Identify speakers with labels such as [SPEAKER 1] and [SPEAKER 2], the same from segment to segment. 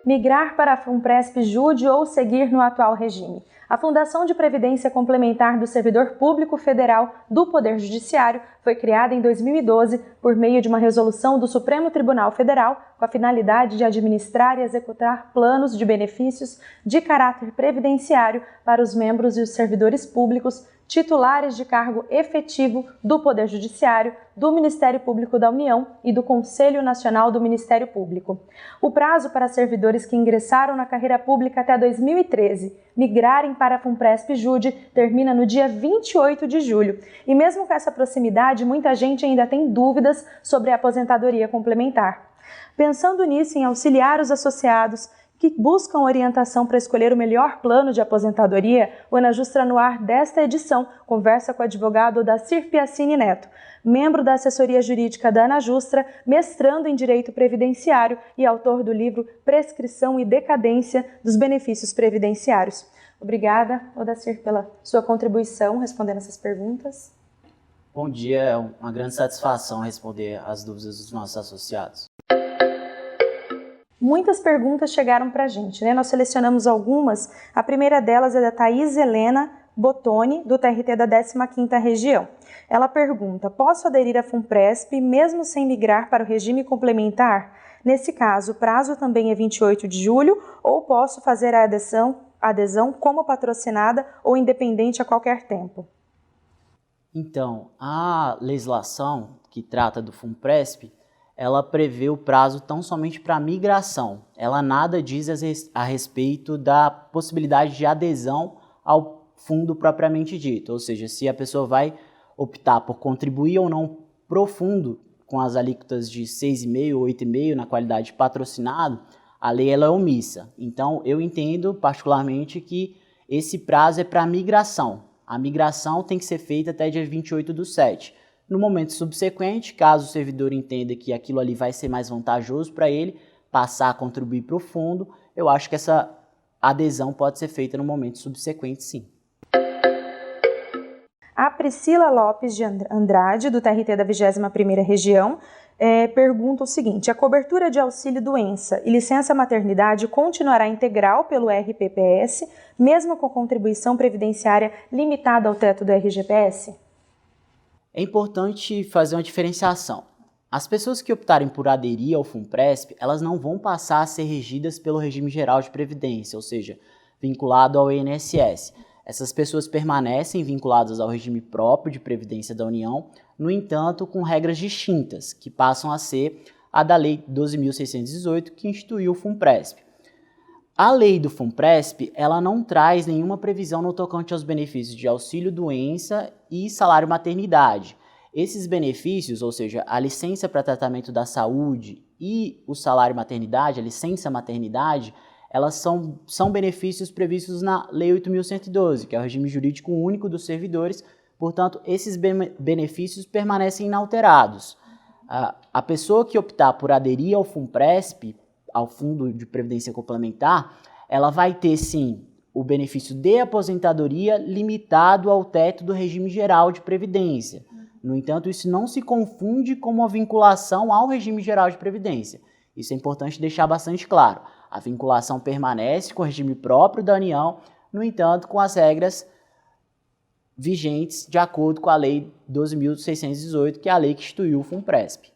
[SPEAKER 1] Migrar para a Funpresp-Jude ou seguir no atual regime? A Fundação de Previdência Complementar do Servidor Público Federal do Poder Judiciário foi criada em 2012 por meio de uma resolução do Supremo Tribunal Federal com a finalidade de administrar e executar planos de benefícios de caráter previdenciário para os membros e os servidores públicos titulares de cargo efetivo do Poder Judiciário, do Ministério Público da União e do Conselho Nacional do Ministério Público. O prazo para servidores que ingressaram na carreira pública até 2013 migrarem para a Funpresp-Jude termina no dia 28 de julho. E mesmo com essa proximidade, muita gente ainda tem dúvidas sobre a aposentadoria complementar. Pensando nisso, em auxiliar os associados que buscam orientação para escolher o melhor plano de aposentadoria, o Anajustra no Ar desta edição conversa com o advogado Odacir Piacini Neto, membro da assessoria jurídica da Anajustra, mestrando em Direito Previdenciário e autor do livro Prescrição e Decadência dos Benefícios Previdenciários. Obrigada, Odacir, pela sua contribuição respondendo essas perguntas.
[SPEAKER 2] Bom dia, é uma grande satisfação responder as dúvidas dos nossos associados.
[SPEAKER 1] Muitas perguntas chegaram para a gente, né? Nós selecionamos algumas. A primeira delas é da Thaís Helena Bottoni, do TRT da 15ª Região. Ela pergunta: posso aderir à Funpresp mesmo sem migrar para o regime complementar? Nesse caso, o prazo também é 28 de julho ou posso fazer a adesão como patrocinada ou independente a qualquer tempo?
[SPEAKER 2] Então, a legislação que trata do Funpresp, ela prevê o prazo tão somente para migração. Ela nada diz a respeito da possibilidade de adesão ao fundo propriamente dito. Ou seja, se a pessoa vai optar por contribuir ou não pro fundo com as alíquotas de 6,5% ou 8,5% na qualidade de patrocinado, a lei ela é omissa. Então, eu entendo particularmente que esse prazo é para migração. A migração tem que ser feita até dia 28/7. No momento subsequente, caso o servidor entenda que aquilo ali vai ser mais vantajoso para ele, passar a contribuir para o fundo, eu acho que essa adesão pode ser feita no momento subsequente, sim.
[SPEAKER 1] A Priscila Lopes de Andrade, do TRT da 21ª Região, pergunta o seguinte: a cobertura de auxílio-doença e licença-maternidade continuará integral pelo RPPS, mesmo com contribuição previdenciária limitada ao teto do RGPS?
[SPEAKER 2] É importante fazer uma diferenciação. As pessoas que optarem por aderir ao Funpresp, elas não vão passar a ser regidas pelo regime geral de previdência, ou seja, vinculado ao INSS. Essas pessoas permanecem vinculadas ao regime próprio de previdência da União, no entanto, com regras distintas, que passam a ser a da Lei 12.618, que instituiu o Funpresp. A lei do Funpresp, ela não traz nenhuma previsão no tocante aos benefícios de auxílio-doença e salário-maternidade. Esses benefícios, ou seja, a licença para tratamento da saúde e o salário-maternidade, a licença-maternidade, elas são benefícios previstos na Lei 8.112, que é o regime jurídico único dos servidores. Portanto, esses benefícios permanecem inalterados. A pessoa que optar por aderir ao Funpresp, ao Fundo de Previdência Complementar, ela vai ter, sim, o benefício de aposentadoria limitado ao teto do regime geral de previdência. No entanto, isso não se confunde com uma vinculação ao regime geral de previdência. Isso é importante deixar bastante claro. A vinculação permanece com o regime próprio da União, no entanto, com as regras vigentes de acordo com a Lei 12.618, que é a lei que instituiu o Funpresp.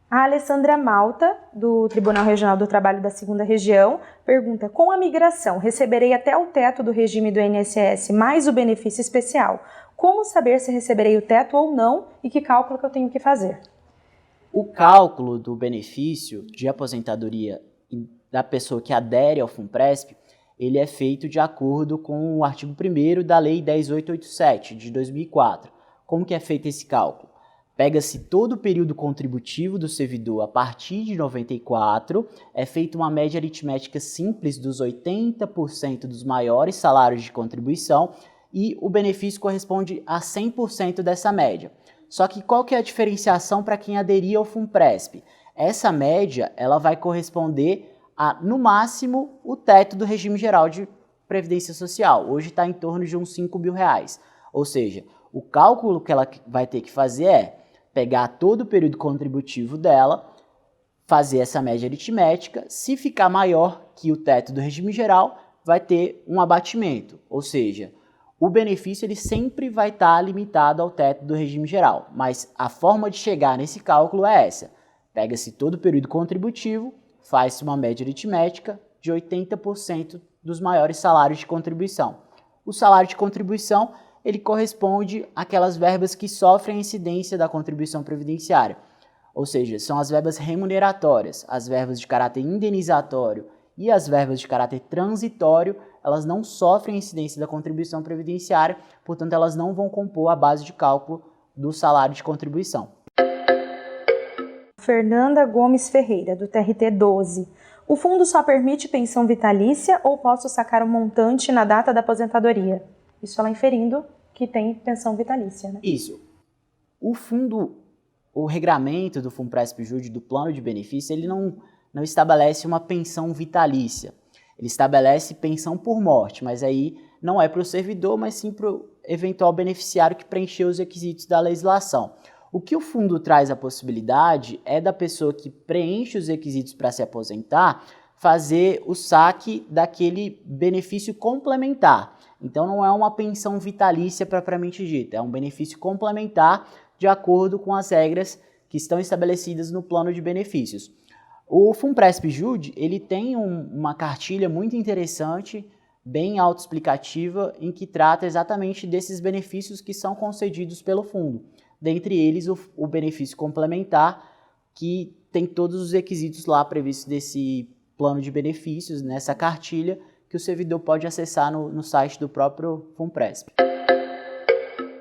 [SPEAKER 1] A Alessandra Malta, do Tribunal Regional do Trabalho da 2ª Região, pergunta: com a migração, receberei até o teto do regime do INSS mais o benefício especial. Como saber se receberei o teto ou não e que cálculo que eu tenho que fazer?
[SPEAKER 2] O cálculo do benefício de aposentadoria da pessoa que adere ao Funpresp, ele é feito de acordo com o artigo 1º da Lei 10.887, de 2004. Como que é feito esse cálculo? Pega-se todo o período contributivo do servidor a partir de 94, é feita uma média aritmética simples dos 80% dos maiores salários de contribuição e o benefício corresponde a 100% dessa média. Só que qual que é a diferenciação para quem aderir ao Funpresp? Essa média ela vai corresponder a, no máximo, o teto do regime geral de previdência social. Hoje está em torno de uns R$5.000. Ou seja, o cálculo que ela vai ter que fazer é pegar todo o período contributivo dela, fazer essa média aritmética. Se ficar maior que o teto do regime geral, vai ter um abatimento, ou seja, o benefício ele sempre vai estar limitado ao teto do regime geral, mas a forma de chegar nesse cálculo é essa. Pega-se todo o período contributivo, faz-se uma média aritmética de 80% dos maiores salários de contribuição. O salário de contribuição ele corresponde àquelas verbas que sofrem a incidência da contribuição previdenciária, ou seja, são as verbas remuneratórias, as verbas de caráter indenizatório e as verbas de caráter transitório, elas não sofrem a incidência da contribuição previdenciária, portanto elas não vão compor a base de cálculo do salário de contribuição.
[SPEAKER 1] Fernanda Gomes Ferreira, do TRT 12. O fundo só permite pensão vitalícia ou posso sacar um montante na data da aposentadoria? Isso ela inferindo que tem pensão vitalícia, né?
[SPEAKER 2] Isso. O regramento do FUNPRESP-JUD, do plano de benefício, ele não estabelece uma pensão vitalícia. Ele estabelece pensão por morte, mas aí não é para o servidor, mas sim para o eventual beneficiário que preencheu os requisitos da legislação. O que o fundo traz a possibilidade é da pessoa que preenche os requisitos para se aposentar fazer o saque daquele benefício complementar. Então não é uma pensão vitalícia propriamente dita, é um benefício complementar de acordo com as regras que estão estabelecidas no plano de benefícios. O FUNPRESP-JUD, ele tem uma cartilha muito interessante, bem autoexplicativa, em que trata exatamente desses benefícios que são concedidos pelo fundo. Dentre eles, o benefício complementar, que tem todos os requisitos lá previstos desse plano de benefícios, nessa cartilha, que o servidor pode acessar no site do próprio FUNPRESP.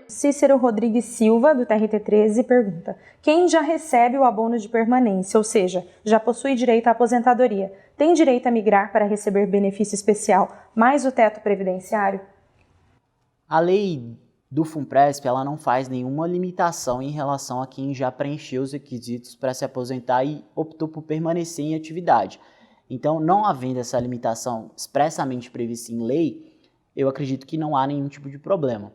[SPEAKER 1] Cícero Rodrigues Silva, do TRT 13, pergunta: quem já recebe o abono de permanência, ou seja, já possui direito à aposentadoria, tem direito a migrar para receber benefício especial mais o teto previdenciário?
[SPEAKER 2] A lei do FUNPRESP ela não faz nenhuma limitação em relação a quem já preencheu os requisitos para se aposentar e optou por permanecer em atividade. Então, não havendo essa limitação expressamente prevista em lei, eu acredito que não há nenhum tipo de problema.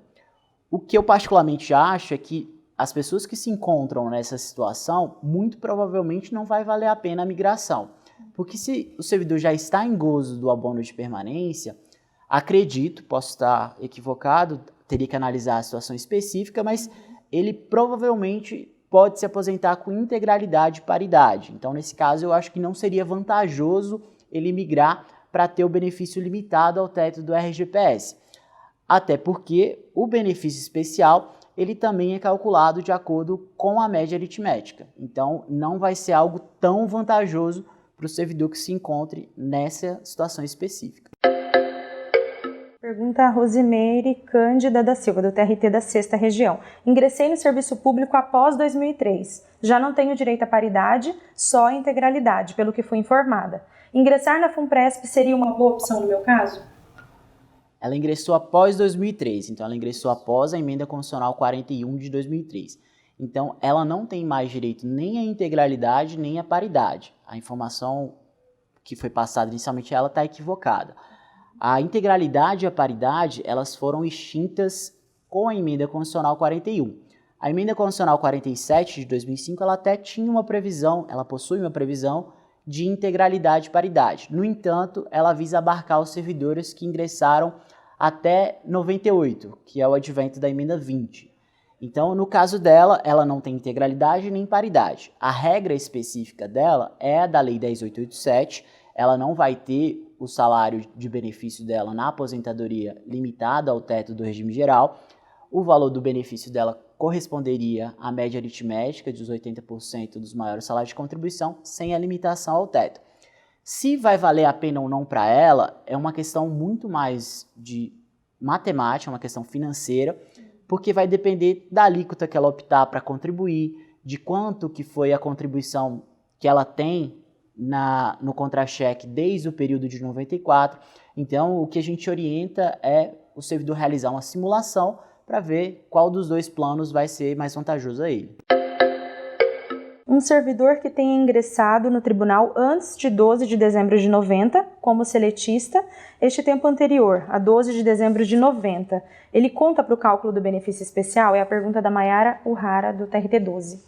[SPEAKER 2] O que eu particularmente acho é que as pessoas que se encontram nessa situação, muito provavelmente não vai valer a pena a migração. Porque se o servidor já está em gozo do abono de permanência, acredito, posso estar equivocado, teria que analisar a situação específica, mas ele provavelmente pode se aposentar com integralidade e paridade. Então, nesse caso, eu acho que não seria vantajoso ele migrar para ter o benefício limitado ao teto do RGPS. Até porque o benefício especial ele também é calculado de acordo com a média aritmética. Então, não vai ser algo tão vantajoso para o servidor que se encontre nessa situação específica.
[SPEAKER 1] Pergunta a Rosimeire Cândida da Silva, do TRT da 6ª Região. Ingressei no serviço público após 2003. Já não tenho direito à paridade, só à integralidade, pelo que fui informada. Ingressar na FUNPRESP seria uma boa opção no meu caso?
[SPEAKER 2] Ela ingressou após 2003, então ela ingressou após a Emenda Constitucional 41 de 2003. Então, ela não tem mais direito nem à integralidade, nem à paridade. A informação que foi passada inicialmente a ela está equivocada. A integralidade e a paridade, elas foram extintas com a Emenda Constitucional 41. A Emenda Constitucional 47 de 2005, ela até tinha uma previsão, ela possui uma previsão de integralidade e paridade. No entanto, ela visa abarcar os servidores que ingressaram até 98, que é o advento da Emenda 20. Então, no caso dela, ela não tem integralidade nem paridade. A regra específica dela é a da Lei 10.887, ela não vai ter o salário de benefício dela na aposentadoria limitado ao teto do regime geral. O valor do benefício dela corresponderia à média aritmética dos 80% dos maiores salários de contribuição, sem a limitação ao teto. Se vai valer a pena ou não para ela, é uma questão muito mais de matemática, uma questão financeira, porque vai depender da alíquota que ela optar para contribuir, de quanto que foi a contribuição que ela tem no contra-cheque desde o período de 94. Então, o que a gente orienta é o servidor realizar uma simulação para ver qual dos dois planos vai ser mais vantajoso a ele.
[SPEAKER 1] Um servidor que tenha ingressado no tribunal antes de 12 de dezembro de 90, como seletista, este tempo anterior, a 12 de dezembro de 90, ele conta para o cálculo do benefício especial? É a pergunta da Maiara Urrara, do TRT 12.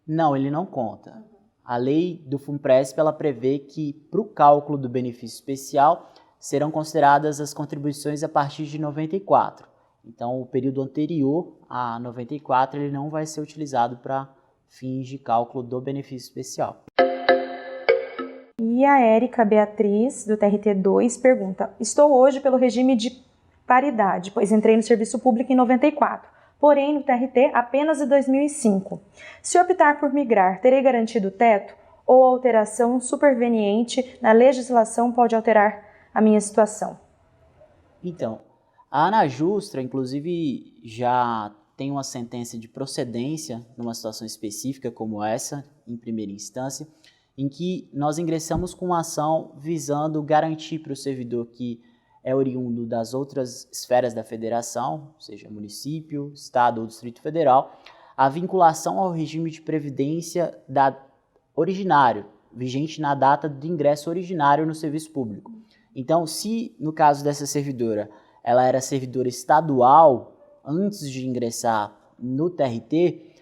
[SPEAKER 2] Não, ele não conta. A lei do FUNPRESP ela prevê que, para o cálculo do benefício especial, serão consideradas as contribuições a partir de 94. Então, o período anterior a 94 ele não vai ser utilizado para fins de cálculo do benefício especial.
[SPEAKER 1] E a Érica Beatriz, do TRT2, pergunta: estou hoje pelo regime de paridade, pois entrei no serviço público em 94, porém no TRT apenas em 2005. Se optar por migrar, terei garantido o teto ou alteração superveniente na legislação pode alterar a minha situação?
[SPEAKER 2] Então, a ANAJUSTRA, inclusive, já tem uma sentença de procedência numa situação específica como essa, em primeira instância, em que nós ingressamos com uma ação visando garantir para o servidor que é oriundo das outras esferas da federação, seja município, estado ou Distrito Federal, a vinculação ao regime de previdência originário, vigente na data do ingresso originário no serviço público. Então, se no caso dessa servidora, ela era servidora estadual antes de ingressar no TRT,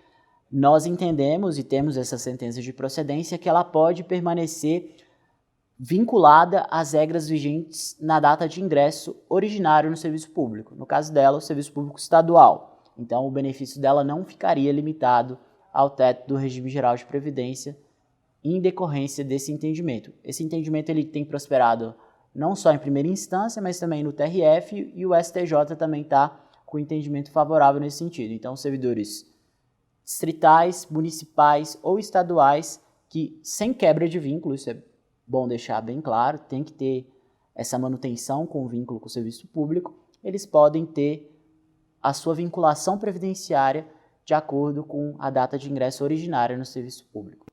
[SPEAKER 2] nós entendemos e temos essa sentença de procedência que ela pode permanecer vinculada às regras vigentes na data de ingresso originário no serviço público. No caso dela, o serviço público estadual. Então, o benefício dela não ficaria limitado ao teto do regime geral de previdência em decorrência desse entendimento. Esse entendimento ele tem prosperado não só em primeira instância, mas também no TRF, e o STJ também está com entendimento favorável nesse sentido. Então, servidores distritais, municipais ou estaduais que, sem quebra de vínculo, isso é bom deixar bem claro, tem que ter essa manutenção com o vínculo com o serviço público, eles podem ter a sua vinculação previdenciária de acordo com a data de ingresso originária no serviço público.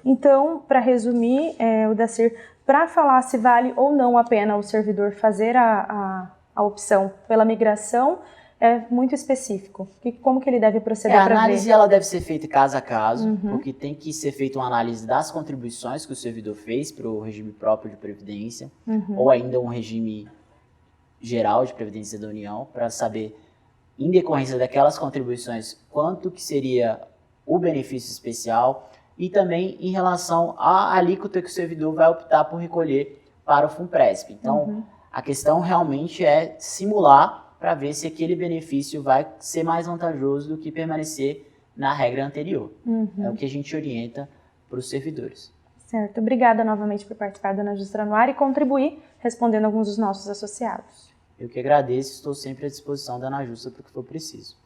[SPEAKER 1] Então, para resumir, Udacir, para falar se vale ou não a pena o servidor fazer a opção pela migração, é muito específico. Como que ele deve proceder para ver?
[SPEAKER 2] A análise ela deve ser feita caso a caso, porque tem que ser feita uma análise das contribuições que o servidor fez para o regime próprio de previdência, ou ainda um regime geral de previdência da União, para saber, em decorrência daquelas contribuições, quanto que seria o benefício especial, e também em relação à alíquota que o servidor vai optar por recolher para o FUNPRESP. Então, a questão realmente é simular para ver se aquele benefício vai ser mais vantajoso do que permanecer na regra anterior. É o que a gente orienta para os servidores.
[SPEAKER 1] Certo. Obrigada novamente por participar da ANAJUSTRA no ar e contribuir respondendo alguns dos nossos associados.
[SPEAKER 2] Eu que agradeço, estou sempre à disposição da ANAJUSTRA para o que for preciso.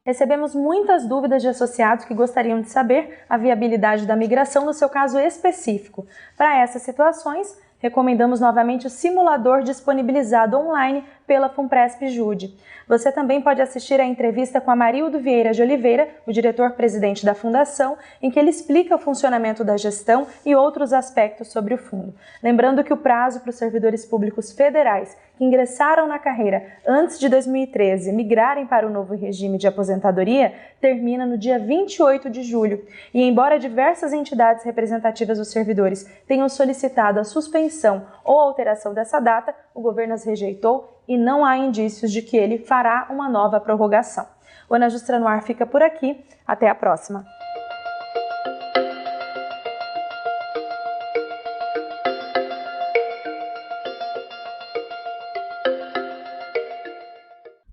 [SPEAKER 1] Recebemos muitas dúvidas de associados que gostariam de saber a viabilidade da migração no seu caso específico. Para essas situações, recomendamos novamente o simulador disponibilizado online pela FUNPRESP Jude. Você também pode assistir a entrevista com Amarildo Vieira de Oliveira, o diretor-presidente da Fundação, em que ele explica o funcionamento da gestão e outros aspectos sobre o fundo. Lembrando que o prazo para os servidores públicos federais que ingressaram na carreira antes de 2013 e migrarem para o novo regime de aposentadoria termina no dia 28 de julho. E embora diversas entidades representativas dos servidores tenham solicitado a suspensão ou alteração dessa data, o governo as rejeitou e não há indícios de que ele fará uma nova prorrogação. O ANAJUSTRA no ar fica por aqui. Até a próxima!